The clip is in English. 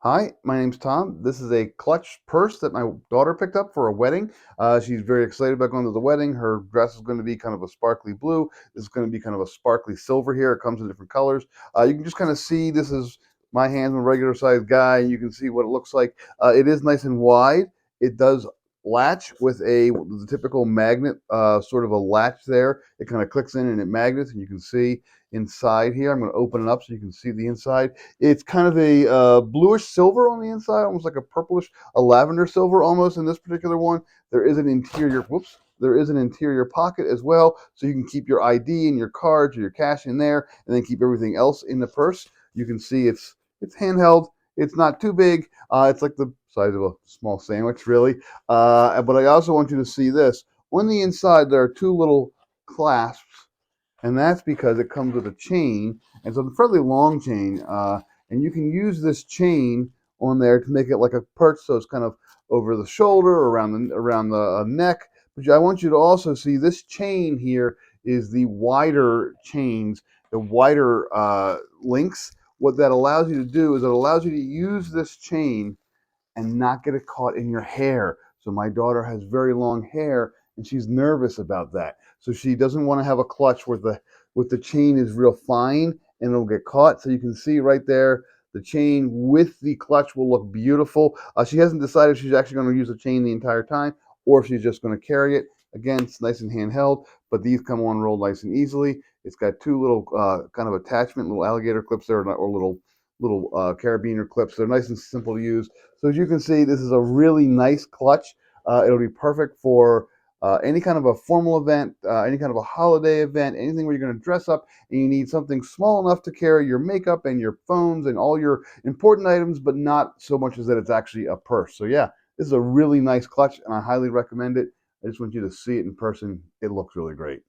Hi, my name's Tom. This is a clutch purse that my daughter picked up for a wedding. She's very excited about going to the wedding. Her dress is going to be kind of a sparkly blue. This is going to be kind of a sparkly silver here. It comes in different colors. You can just kind of see this is my hands. I'm a regular sized guy, and you can see what it looks like. It is nice and wide. It does latch with the typical magnet, sort of a latch there. It kind of clicks in and it magnets, and you can see inside here. I'm going to open it up so you can see the inside. It's kind of a bluish silver on the inside, almost like a purplish, a lavender silver almost in this particular one. There is an interior, whoops, there is an interior pocket as well, so you can keep your ID and your cards or your cash in there, and then keep everything else in the purse. You can see it's handheld. It's not too big. It's like the size of a small sandwich, really. But I also want you to see this. On the inside, there are two little clasps, and that's because it comes with a chain, and it's a fairly long chain, and you can use this chain on there to make it like a perch, so it's kind of over the shoulder, around the neck. But I want you to also see this chain here is the wider chains, the wider links. What that allows you to do is it allows you to use this chain and not get it caught in your hair. So my daughter has very long hair and she's nervous about that. So she doesn't want to have a clutch where the chain is real fine and it'll get caught. So you can see right there, the chain with the clutch will look beautiful. She hasn't decided if she's actually going to use the chain the entire time or if she's just going to carry it. Again, it's nice and handheld, but these come on rolled nice and easily. It's got two little kind of attachment, little alligator clips there, or little carabiner clips. They're nice and simple to use. So as you can see, this is a really nice clutch. It'll be perfect for any kind of a formal event, any kind of a holiday event, anything where you're going to dress up and you need something small enough to carry your makeup and your phones and all your important items, but not so much as that it's actually a purse. So yeah, this is a really nice clutch and I highly recommend it. I just want you to see it in person. It looks really great.